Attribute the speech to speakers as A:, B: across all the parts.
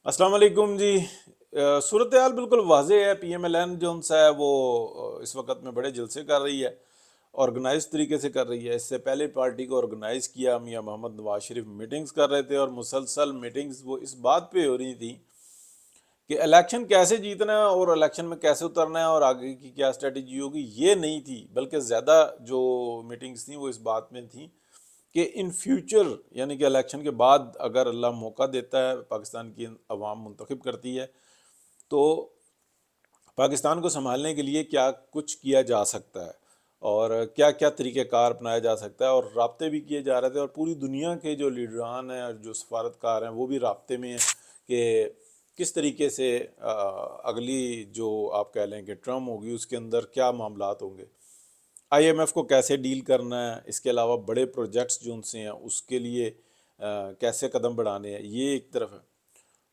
A: السلام علیکم جی۔ صورتحال بالکل واضح ہے۔ پی ایم ایل این جو ہے وہ اس وقت میں بڑے جلسے کر رہی ہے، آرگنائز طریقے سے کر رہی ہے۔ اس سے پہلے پارٹی کو آرگنائز کیا، میاں محمد نواز شریف میٹنگز کر رہے تھے، اور مسلسل میٹنگز وہ اس بات پہ ہو رہی تھی کہ الیکشن کیسے جیتنا ہے اور الیکشن میں کیسے اترنا ہے اور آگے کی کیا اسٹریٹجی ہوگی، یہ نہیں تھی، بلکہ زیادہ جو میٹنگز تھیں وہ اس بات میں تھیں کہ ان فیوچر، یعنی کہ الیکشن کے بعد اگر اللہ موقع دیتا ہے، پاکستان کی عوام منتخب کرتی ہے، تو پاکستان کو سنبھالنے کے لیے کیا کچھ کیا جا سکتا ہے اور کیا کیا طریقہ کار اپنایا جا سکتا ہے، اور رابطے بھی کیے جا رہے تھے، اور پوری دنیا کے جو لیڈران ہیں اور جو سفارتکار ہیں وہ بھی رابطے میں ہیں کہ کس طریقے سے اگلی جو آپ کہہ لیں کہ ٹرم ہوگی اس کے اندر کیا معاملات ہوں گے، آئی ایم ایف کو کیسے ڈیل کرنا ہے، اس کے علاوہ بڑے پروجیکٹس جو ان سے ہیں اس کے لیے کیسے قدم بڑھانے ہیں، یہ ایک طرف ہے۔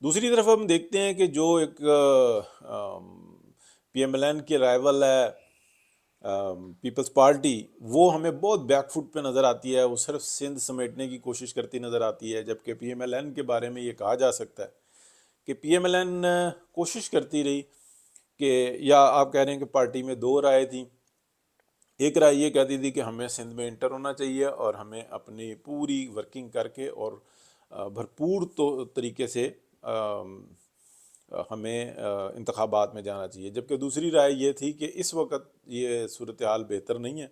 A: دوسری طرف ہم دیکھتے ہیں کہ جو ایک پی ایم ایل این کی رائیول ہے پیپلز پارٹی، وہ ہمیں بہت بیک فٹ پہ نظر آتی ہے، وہ صرف سندھ سمیٹنے کی کوشش کرتی نظر آتی ہے، جبکہ پی ایم ایل این کے بارے میں یہ کہا جا سکتا ہے کہ پی ایم ایل این کوشش کرتی رہی کہ، یا آپ کہہ رہے ہیں کہ پارٹی میں دو رائے تھیں۔ ایک رائے یہ کہتی تھی کہ ہمیں سندھ میں انٹر ہونا چاہیے اور ہمیں اپنی پوری ورکنگ کر کے اور بھرپور طریقے سے ہمیں انتخابات میں جانا چاہیے، جبکہ دوسری رائے یہ تھی کہ اس وقت یہ صورتحال بہتر نہیں ہے،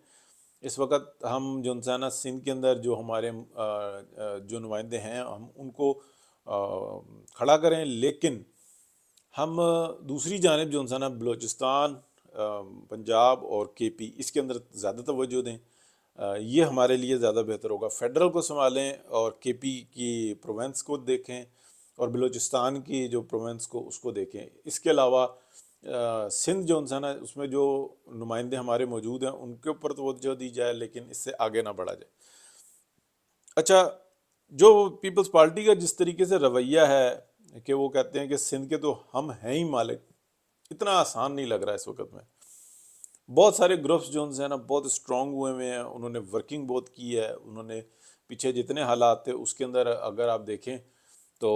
A: اس وقت ہم جو انسانہ سندھ کے اندر جو ہمارے جو نمائندے ہیں ہم ان کو کھڑا کریں، لیکن ہم دوسری جانب جو انسانہ بلوچستان، پنجاب اور کے پی، اس کے اندر زیادہ توجہ دیں، یہ ہمارے لیے زیادہ بہتر ہوگا۔ فیڈرل کو سنبھالیں اور کے پی کی پروونس کو دیکھیں اور بلوچستان کی جو پروونس کو اس کو دیکھیں۔ اس کے علاوہ سندھ جو انسان ہے اس میں جو نمائندے ہمارے موجود ہیں ان کے اوپر توجہ دی جائے، لیکن اس سے آگے نہ بڑھا جائے۔ اچھا، جو پیپلز پارٹی کا جس طریقے سے رویہ ہے کہ وہ کہتے ہیں کہ سندھ کے تو ہم ہیں ہی مالک، اتنا آسان نہیں لگ رہا ہے اس وقت میں۔ بہت سارے گروپس جو ہیں نا بہت اسٹرانگ ہوئے ہیں، انہوں نے ورکنگ بہت کی ہے، انہوں نے پیچھے جتنے حالات تھے اس کے اندر اگر آپ دیکھیں تو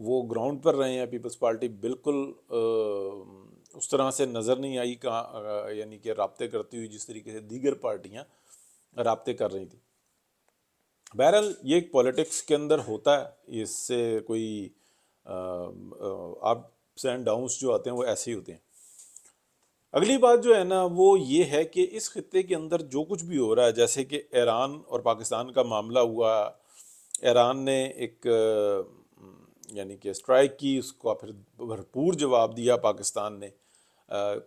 A: وہ گراؤنڈ پر رہے ہیں۔ پیپلز پارٹی بالکل اس طرح سے نظر نہیں آئی کہاں، یعنی کہ رابطے کرتی ہوئی جس طریقے سے دیگر پارٹیاں رابطے کر رہی تھیں۔ بہرحال یہ ایک پولیٹکس کے اندر ہوتا ہے، اس سے کوئی اپس اینڈ ڈاؤنس جو آتے ہیں وہ ایسے ہی ہوتے ہیں۔ اگلی بات جو ہے نا وہ یہ ہے کہ اس خطے کے اندر جو کچھ بھی ہو رہا ہے، جیسے کہ ایران اور پاکستان کا معاملہ ہوا، ایران نے ایک یعنی کہ اسٹرائک کی، اس کو پھر بھرپور جواب دیا پاکستان نے۔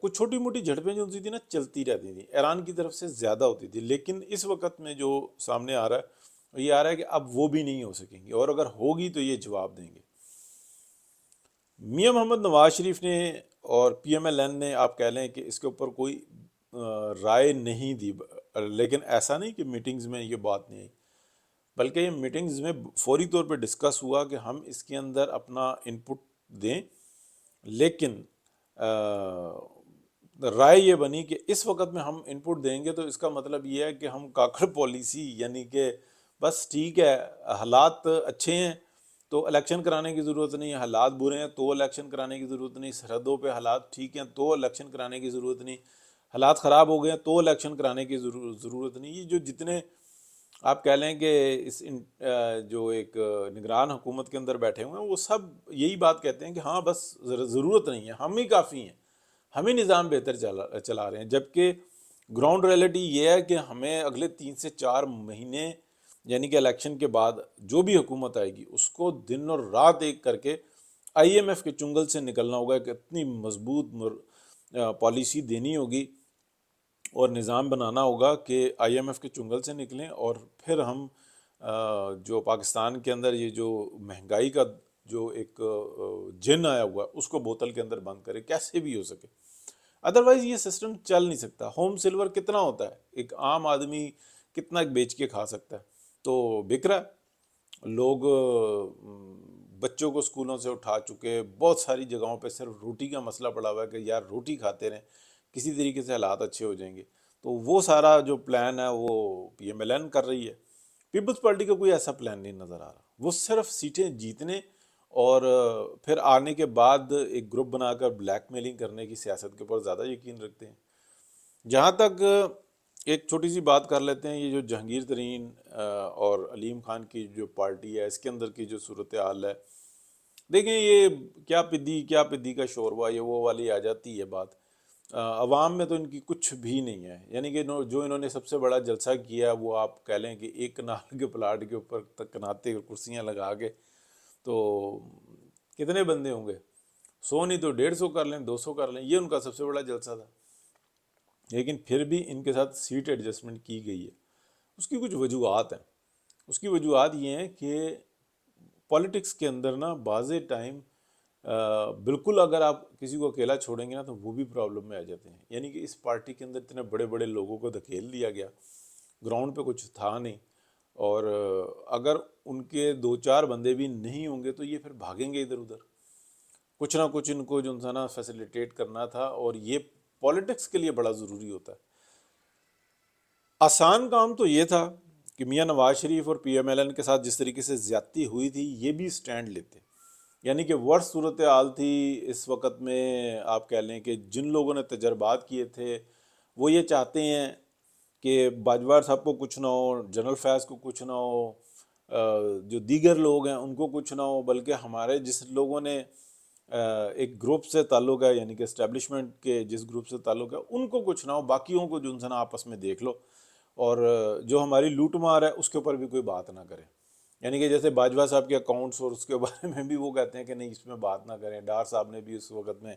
A: کچھ چھوٹی موٹی جھڑپیں جو ہوتی تھیں نا چلتی رہتی تھیں، ایران کی طرف سے زیادہ ہوتی تھی، لیکن اس وقت میں جو سامنے آ رہا ہے یہ آ رہا ہے کہ اب وہ بھی نہیں ہو سکیں گی، اور اگر ہوگی تو یہ جواب دیں گے۔ میاں محمد نواز شریف نے اور پی ایم ایل این نے، آپ کہہ لیں کہ اس کے اوپر کوئی رائے نہیں دی، لیکن ایسا نہیں کہ میٹنگز میں یہ بات نہیں آئی، بلکہ یہ میٹنگز میں فوری طور پہ ڈسکس ہوا کہ ہم اس کے اندر اپنا انپٹ دیں، لیکن رائے یہ بنی کہ اس وقت میں ہم انپٹ دیں گے تو اس کا مطلب یہ ہے کہ ہم کاکڑ پالیسی، یعنی کہ بس ٹھیک ہے حالات اچھے ہیں تو الیکشن کرانے کی ضرورت نہیں، حالات برے ہیں تو الیکشن کرانے کی ضرورت نہیں، سرحدوں پہ حالات ٹھیک ہیں تو الیکشن کرانے کی ضرورت نہیں، حالات خراب ہو گئے ہیں تو الیکشن کرانے کی ضرورت نہیں۔ یہ جو جتنے آپ کہہ لیں کہ اس جو ایک نگران حکومت کے اندر بیٹھے ہوئے ہیں وہ سب یہی بات کہتے ہیں کہ ہاں بس ضرورت نہیں ہے، ہم ہی کافی ہیں، ہم ہی نظام بہتر چلا رہے ہیں، جبکہ گراؤنڈ ریئلٹی یہ ہے کہ ہمیں اگلے 3 سے 4 مہینے، یعنی کہ الیکشن کے بعد جو بھی حکومت آئے گی اس کو دن اور رات ایک کر کے آئی ایم ایف کے چنگل سے نکلنا ہوگا، کہ اتنی مضبوط پالیسی دینی ہوگی اور نظام بنانا ہوگا کہ آئی ایم ایف کے چنگل سے نکلیں، اور پھر ہم جو پاکستان کے اندر یہ جو مہنگائی کا جو ایک جن آیا ہوا ہے اس کو بوتل کے اندر بند کرے، کیسے بھی ہو سکے، ادروائز یہ سسٹم چل نہیں سکتا۔ ہوم سلور کتنا ہوتا ہے، ایک عام آدمی کتنا بیچ کے کھا سکتا ہے، تو بک رہا ہے، لوگ بچوں کو اسکولوں سے اٹھا چکے، بہت ساری جگہوں پہ صرف روٹی کا مسئلہ پڑا ہوا ہے کہ یار روٹی کھاتے رہیں، کسی طریقے سے حالات اچھے ہو جائیں گے۔ تو وہ سارا جو پلان ہے وہ پی ایم ایل این کر رہی ہے، پیپلز پارٹی کا کوئی ایسا پلان نہیں نظر آ رہا، وہ صرف سیٹیں جیتنے اور پھر آنے کے بعد ایک گروپ بنا کر بلیک میلنگ کرنے کی سیاست کے اوپر زیادہ یقین رکھتے ہیں۔ جہاں تک ایک چھوٹی سی بات کر لیتے ہیں، یہ جو جہانگیر ترین اور علیم خان کی جو پارٹی ہے، اس کے اندر کی جو صورتحال ہے، دیکھیں یہ کیا پدی کا شوربہ، یہ وہ والی آ جاتی ہے بات۔ عوام میں تو ان کی کچھ بھی نہیں ہے، یعنی کہ جو انہوں نے سب سے بڑا جلسہ کیا وہ آپ کہہ لیں کہ ایک کنال کے پلاٹ کے اوپر کناتے کرسیاں لگا کے، تو کتنے بندے ہوں گے؟ 100 نہیں تو 150 کر لیں، 200 کر لیں، یہ ان کا سب سے بڑا جلسہ تھا۔ لیکن پھر بھی ان کے ساتھ سیٹ ایڈجسٹمنٹ کی گئی ہے۔ اس کی کچھ وجوہات ہیں۔ اس کی وجوہات یہ ہیں کہ پالیٹکس کے اندر نا بعض ٹائم بالکل اگر آپ کسی کو اکیلا چھوڑیں گے نا تو وہ بھی پرابلم میں آ جاتے ہیں۔ یعنی کہ اس پارٹی کے اندر اتنے بڑے بڑے لوگوں کو دھکیل دیا گیا، گراؤنڈ پہ کچھ تھا نہیں، اور اگر ان کے 2-4 بندے بھی نہیں ہوں گے تو یہ پھر بھاگیں گے ادھر ادھر، کچھ نہ کچھ ان کو جو ہے نا فیسیلیٹیٹ کرنا تھا، اور یہ پالیٹکس کے لیے بڑا ضروری ہوتا ہے۔ آسان کام تو یہ تھا کہ میاں نواز شریف اور پی ایم ایل این کے ساتھ جس طریقے سے زیادتی ہوئی تھی یہ بھی سٹینڈ لیتے، یعنی کہ ورس صورتحال تھی اس وقت میں۔ آپ کہہ لیں کہ جن لوگوں نے تجربات کیے تھے وہ یہ چاہتے ہیں کہ باجوہ صاحب کو کچھ نہ ہو، جنرل فیض کو کچھ نہ ہو، جو دیگر لوگ ہیں ان کو کچھ نہ ہو، بلکہ ہمارے جس لوگوں نے ایک گروپ سے تعلق ہے، یعنی کہ اسٹیبلشمنٹ کے جس گروپ سے تعلق ہے ان کو کچھ نہ ہو، باقیوں کو جو انسان آپس میں دیکھ لو، اور جو ہماری لوٹ مار ہے اس کے اوپر بھی کوئی بات نہ کرے۔ یعنی کہ جیسے باجوہ صاحب کے اکاؤنٹس اور اس کے بارے میں بھی وہ کہتے ہیں کہ نہیں اس میں بات نہ کریں۔ ڈار صاحب نے بھی اس وقت میں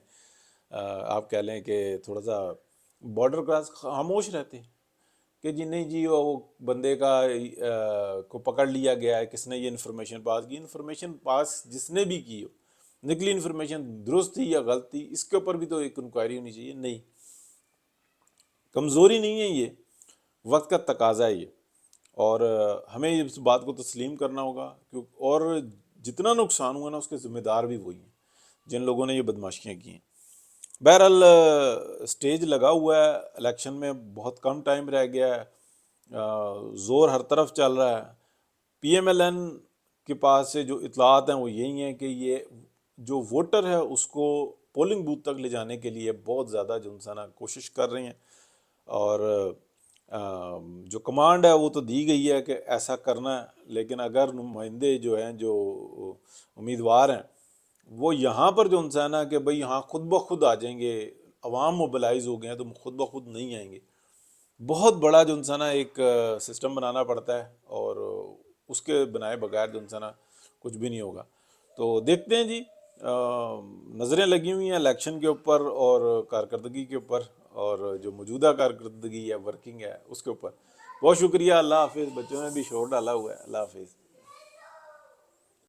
A: آپ کہہ لیں کہ تھوڑا سا بارڈر کراس خاموش رہتے ہیں کہ جی نہیں جی وہ بندے کا کو پکڑ لیا گیا ہے، کس نے یہ انفارمیشن پاس کی۔ انفارمیشن پاس جس نے بھی کی ہو، نکلی انفارمیشن درست تھی یا غلط تھی، اس کے اوپر بھی تو ایک انکوائری ہونی چاہیے۔ نہیں، کمزوری نہیں ہے، یہ وقت کا تقاضا ہے یہ، اور ہمیں اس بات کو تسلیم کرنا ہوگا، اور جتنا نقصان ہوا نا اس کے ذمہ دار بھی وہی ہیں جن لوگوں نے یہ بدماشیاں کی ہیں۔ بہرحال سٹیج لگا ہوا ہے، الیکشن میں بہت کم ٹائم رہ گیا ہے، زور ہر طرف چل رہا ہے۔ پی ایم ایل این کے پاس سے جو اطلاعات ہیں وہ یہی ہیں کہ یہ جو ووٹر ہے اس کو پولنگ بوتھ تک لے جانے کے لیے بہت زیادہ جو انسان کوشش کر رہے ہیں، اور جو کمانڈ ہے وہ تو دی گئی ہے کہ ایسا کرنا ہے، لیکن اگر نمائندے جو ہیں، جو امیدوار ہیں، وہ یہاں پر جو انسان ہے کہ بھئی یہاں خود بخود آ جائیں گے، عوام موبلائز ہو گئے ہیں تو خود بخود نہیں آئیں گے، بہت بڑا جو انسان ایک سسٹم بنانا پڑتا ہے، اور اس کے بنائے بغیر جو انسان کچھ بھی نہیں ہوگا۔ تو دیکھتے ہیں جی، نظریں لگی ہوئی ہیں الیکشن کے اوپر اور کارکردگی کے اوپر، اور جو موجودہ کارکردگی ہے ورکنگ ہے اس کے اوپر۔ بہت شکریہ، اللہ حافظ۔ بچوں نے بھی شور ڈالا ہوا ہے، اللہ حافظ۔